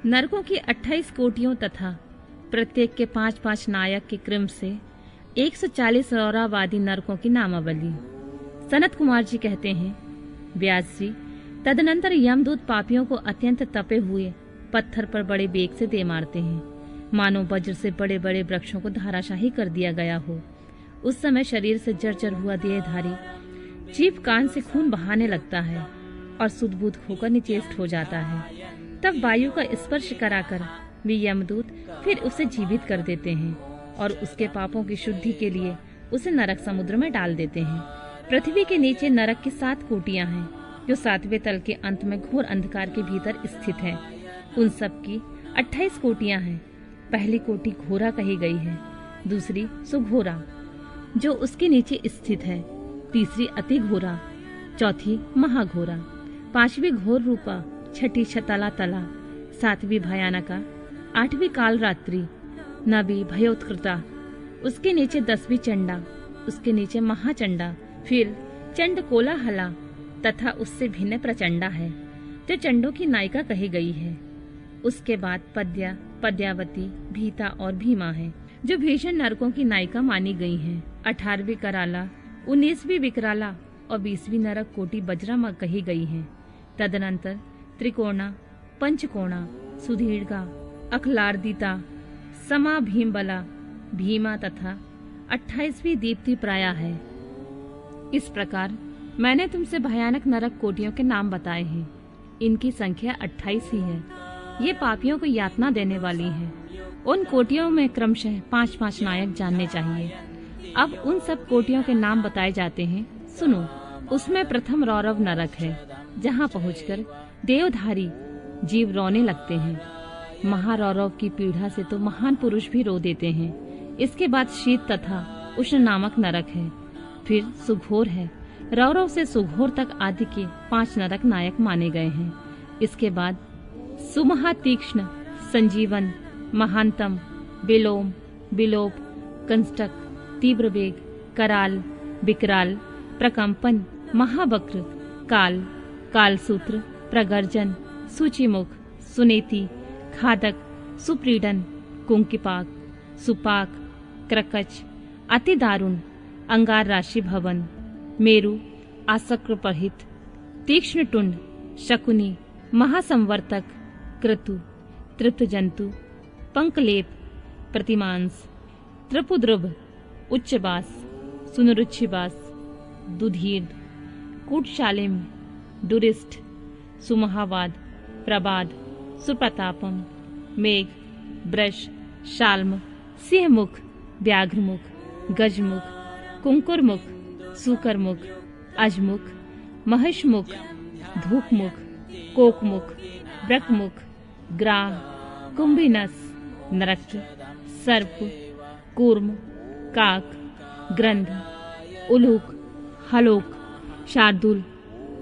नरकों की 28 कोटियों तथा प्रत्येक के 5-5 नायक के क्रम से 140 रौरावादी नरकों की नामावली। सनत कुमार जी कहते हैं, व्यास जी, तदनंतर यमदूत पापियों को अत्यंत तपे हुए पत्थर पर बड़े बेग से दे मारते हैं, मानो वज्र से बड़े बड़े वृक्षों को धाराशाही कर दिया गया हो। उस समय शरीर से जर्जर हुआ देहधारी जीभ कान से खून बहाने लगता है और सुध-बुध होकर निचेष्ट हो जाता है। तब वायु का स्पर्श कराकर वे यमदूत फिर उसे जीवित कर देते हैं और उसके पापों की शुद्धि के लिए उसे नरक समुद्र में डाल देते हैं। पृथ्वी के नीचे नरक की 7 कोटियां हैं, जो 7वें तल के अंत में घोर अंधकार के भीतर स्थित हैं। उन सब की 28 कोटियां हैं। पहली कोटि घोरा कही गई है, दूसरी सुघोरा जो उसके नीचे स्थित है, तीसरी अति घोरा, चौथी महाघोरा, 5वीं घोर रूपा, 6ठी छतला तला, 7वीं भयानका, 8वीं काल रात्रि, 9वीं भयोत्कृता, उसके नीचे 10वीं चंडा, उसके नीचे महाचंडा, फिर चंड कोलाहला तथा उससे भिन्न प्रचंडा है, जो चंडों की नायिका कही गई है। उसके बाद पद्या, पद्यावती, भीता और भीमा है, जो भीषण नरकों की नायिका मानी गई हैं। 18वीं कराला, 19वीं विकराला और 20वीं नरक कोटि वज्रमा कही गई हैं। तदनंतर त्रिकोणा, पंचकोणा, सुदीर्घा, अखलार्दिता, समा भीमबला, भीमा तथा 28वीं दीप्ति प्राया है। इस प्रकार मैंने तुमसे भयानक नरक कोटियों के नाम बताए हैं। इनकी संख्या 28 ही है। ये पापियों को यातना देने वाली है। उन कोटियों में क्रमशः 5-5 नायक जानने चाहिए। अब उन सब कोटियों के नाम बताए जाते हैं, सुनो। उसमें प्रथम रौरव नरक है, जहाँ पहुंचकर देवधारी जीव रोने लगते हैं। महारौरव की पीड़ा से तो महान पुरुष भी रो देते हैं। इसके बाद शीत तथा उष्ण नामक नरक है, फिर सुघोर है। रौरव से सुघोर तक आदि के 5 नरक नायक माने गए हैं। इसके बाद सुमहातीक्ष्ण, संजीवन, महानतम, विलोम, विलोप, कंस्टक, तीव्र वेग, कराल, विकराल, प्रकंपन, महावक्र, काल, कालसूत्र, प्रगर्जन, सूचिमुख, सुनेति, खादक, सुप्रीडन, कुंकिपाक, सुपाक, क्रकच, अति दारुण, अंगार राशि भवन, मेरु, आसक्र प्रहित, तीक्ष्ण टुंड, शकुनी, महासंवर्तक, क्रतु, तृप्त जंतु, पंकलेप, प्रतिमांस, त्रिपुद्रुभ, उच्चबास, सुनरुच्छिबास, दुधीर, कूटशालिम, दुरिष्ठ, सुमहावाद, प्रबाद, सुप्रतापम, मेघ, ब्रश, शाल्म, सिंहमुख, व्याघ्रमुख, गजमुख, कुंकुरमुख, सुकरमुख, अजमुख, महिषमुख, धूपमुख, कोकमुख, ब्रकमुख, ग्राह, कुंभिनस, नरक, सर्प, कूर्म, काक, ग्रंथ, उलूक, हलोक, शार्दुल,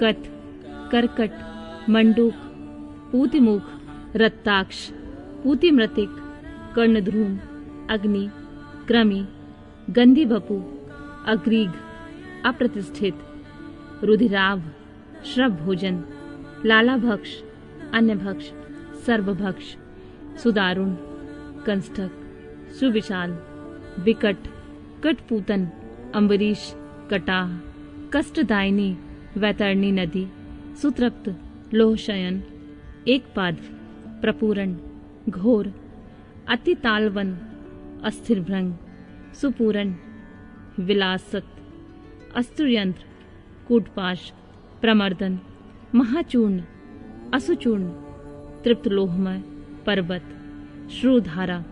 कथ, करकट, मंडूक, पूतिमुख, रत्ताक्ष, पूतिमृतिक, कर्णध्रूम, अग्नि, क्रमी, गंधी बपु, अग्रीग, अप्रतिष्ठित, रुधिराभ, श्रभ भोजन, लालाभक्ष, अन्यभक्ष, सर्वभक्ष, सुदारुण, कंस्टक, सुविशाल, विकट, कटपूतन, अम्बरीश, कटाह, कष्टदायिनी, वैतरणी नदी, सुतृप्त, लोहशयन, एकपाद, प्रपूरण, घोर, अति तालवन, अस्थिरभृंग, सुपूरण, विलासत, अस्तुयंत्र, कूटपाश, प्रमर्दन, महाचूर्ण, असुचूर्ण, तृप्त लोहमय, पर्वत, श्रुधारा,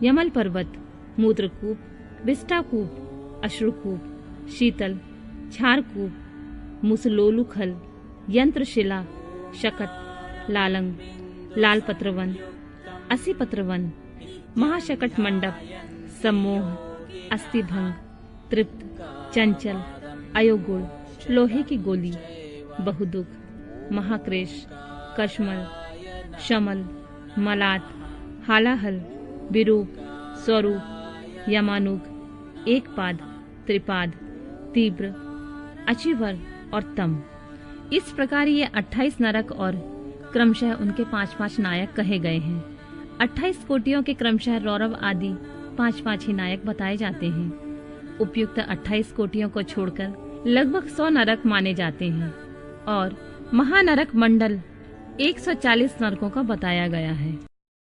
यमल पर्वत, मूत्रकूप, विष्टाकूप, अश्रुकूप, शीतल, क्षारकूप, मुसलोलुखल, यंत्रशिला, शकट, लालंग, लालपत्रवन, असीपत्रवन, महाशकट मंडप, सम्मोह, अस्थिभंग, तृप्त, चंचल, अयोगुण, लोहे की गोली, बहुदुख, महाक्रेश, कश्मल, शमल, मलात, हालाहल, विरूप, स्वरूप, यमानुग, एकपाद, त्रिपाद, तीव्र, अचिवर और तम। इस प्रकार ये 28 नरक और क्रमशः उनके 5-5 नायक कहे गए हैं। 28 कोटियों के क्रमशः रौरव आदि 5-5 ही नायक बताए जाते हैं। उपयुक्त 28 कोटियों को छोड़कर लगभग 100 नरक माने जाते हैं और महानरक मंडल 140 नरकों का बताया गया है।